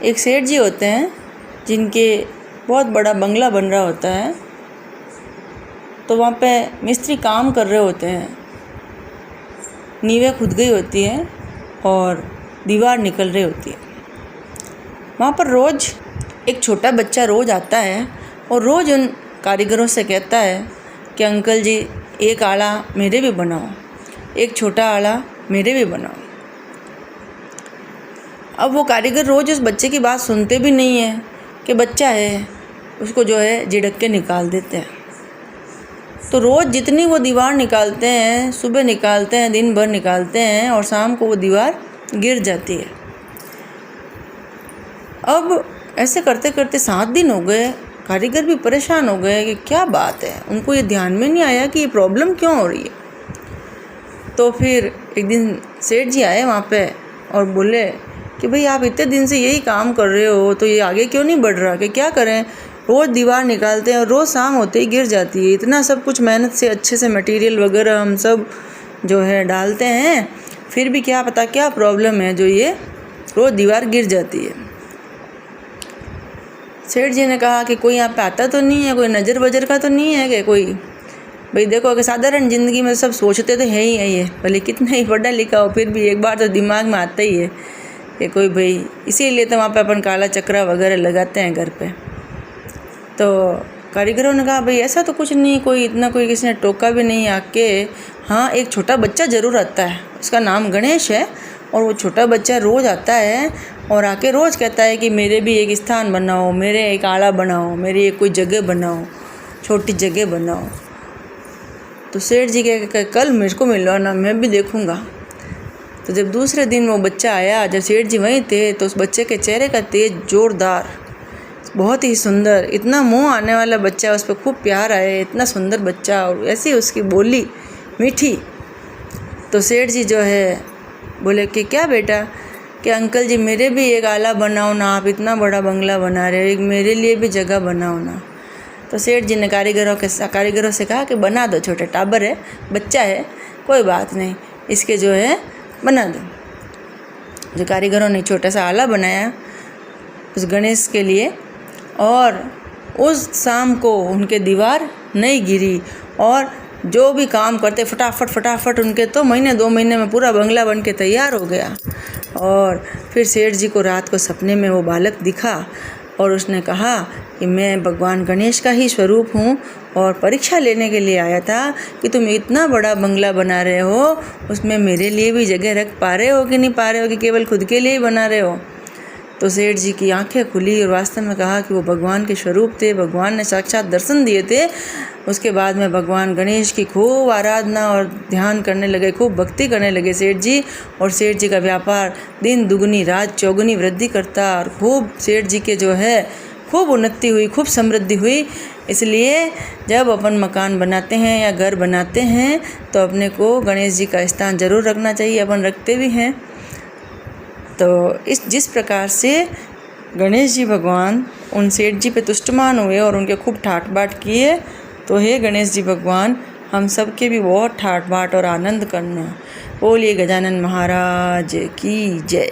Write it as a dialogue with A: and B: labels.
A: एक सेठ जी होते हैं जिनके बहुत बड़ा बंगला बन रहा होता है। तो वहाँ पे मिस्त्री काम कर रहे होते हैं, नींवें खुद गई होती हैं और दीवार निकल रही होती है। वहाँ पर रोज़ एक छोटा बच्चा रोज़ आता है और रोज़ उन कारीगरों से कहता है कि अंकल जी एक आला मेरे भी बनाओ, एक छोटा आला मेरे भी बनाओ। अब वो कारीगर रोज़ उस बच्चे की बात सुनते भी नहीं है कि बच्चा है, उसको जो है झिड़क के निकाल देते हैं। तो रोज़ जितनी वो दीवार निकालते हैं, सुबह निकालते हैं, दिन भर निकालते हैं और शाम को वो दीवार गिर जाती है। अब ऐसे करते करते 7 दिन हो गए। कारीगर भी परेशान हो गए कि क्या बात है, उनको ये ध्यान में नहीं आया कि ये प्रॉब्लम क्यों हो रही है। तो फिर एक दिन सेठ जी आए वहाँ पे और बोले कि भाई आप इतने दिन से यही काम कर रहे हो तो ये आगे क्यों नहीं बढ़ रहा, कि क्या करें, रोज़ दीवार निकालते हैं और रोज़ शाम होते ही गिर जाती है। इतना सब कुछ मेहनत से अच्छे से मटेरियल वगैरह हम सब जो है डालते हैं, फिर भी क्या पता क्या प्रॉब्लम है जो ये रोज़ दीवार गिर जाती है। सेठ जी ने कहा कि कोई यहाँ पे आता तो नहीं है, कोई नज़र वजर का तो नहीं है कि कोई, भाई देखो कि साधारण ज़िंदगी में सब सोचते तो है ही है, ये भले कितना ही पढ़ा लिखा हो फिर भी एक बार तो दिमाग में आता ही है कि कोई भाई, इसीलिए तो वहाँ पे अपन काला चक्रा वगैरह लगाते हैं घर पे। तो कारीगरों ने कहा भाई ऐसा तो कुछ नहीं, कोई इतना कोई किसी ने टोका भी नहीं आके। हाँ एक छोटा बच्चा ज़रूर आता है, उसका नाम गणेश है, और वो छोटा बच्चा रोज़ आता है और आके रोज़ कहता है कि मेरे भी एक स्थान बनाओ, मेरे एक आला बनाओ, मेरी एक कोई जगह बनाओ, छोटी जगह बनाओ। तो सेठ जी कहे कल मेरे को मिलो ना, मैं भी देखूँगा। तो जब दूसरे दिन वो बच्चा आया, जब सेठ जी वहीं थे, तो उस बच्चे के चेहरे का तेज जोरदार, बहुत ही सुंदर, इतना मुँह आने वाला बच्चा, उस पर खूब प्यार आए, इतना सुंदर बच्चा, और ऐसी उसकी बोली मीठी। तो सेठ जी जो है बोले कि क्या बेटा, कि अंकल जी मेरे भी एक आला बनाओ ना, आप इतना बड़ा बंगला बना रहे हो, एक मेरे लिए भी जगह बनाओ ना। तो सेठ जी ने कारीगरों से कहा कि बना दो, छोटा टाबर है, बच्चा है, कोई बात नहीं, इसके जो है बना दो। जो कारीगरों ने छोटा सा आला बनाया उस गणेश के लिए, और उस शाम को उनके दीवार नहीं गिरी, और जो भी काम करते फटाफट उनके तो महीने 2 महीने में पूरा बंगला बन के तैयार हो गया। और फिर सेठ जी को रात को सपने में वो बालक दिखा और उसने कहा कि मैं भगवान गणेश का ही स्वरूप हूँ और परीक्षा लेने के लिए आया था कि तुम इतना बड़ा बंगला बना रहे हो, उसमें मेरे लिए भी जगह रख पा रहे हो कि नहीं पा रहे हो, कि केवल खुद के लिए ही बना रहे हो। तो सेठ जी की आंखें खुली और वास्तव में कहा कि वो भगवान के स्वरूप थे, भगवान ने साक्षात दर्शन दिए थे। उसके बाद में भगवान गणेश की खूब आराधना और ध्यान करने लगे, खूब भक्ति करने लगे सेठ जी, और सेठ जी का व्यापार दिन दुगनी रात चौगुनी वृद्धि करता, और खूब सेठ जी के जो है खूब उन्नति हुई, खूब समृद्धि हुई। इसलिए जब अपन मकान बनाते हैं या घर बनाते हैं तो अपने को गणेश जी का स्थान जरूर रखना चाहिए, अपन रखते भी हैं। तो जिस प्रकार से गणेश जी भगवान उन सेठ जी पे तुष्टमान हुए और उनके खूब ठाट बाट किए, तो हे गणेश जी भगवान हम सब के भी बहुत ठाट बाट और आनंद करना। बोलिए गजानन महाराज की जय।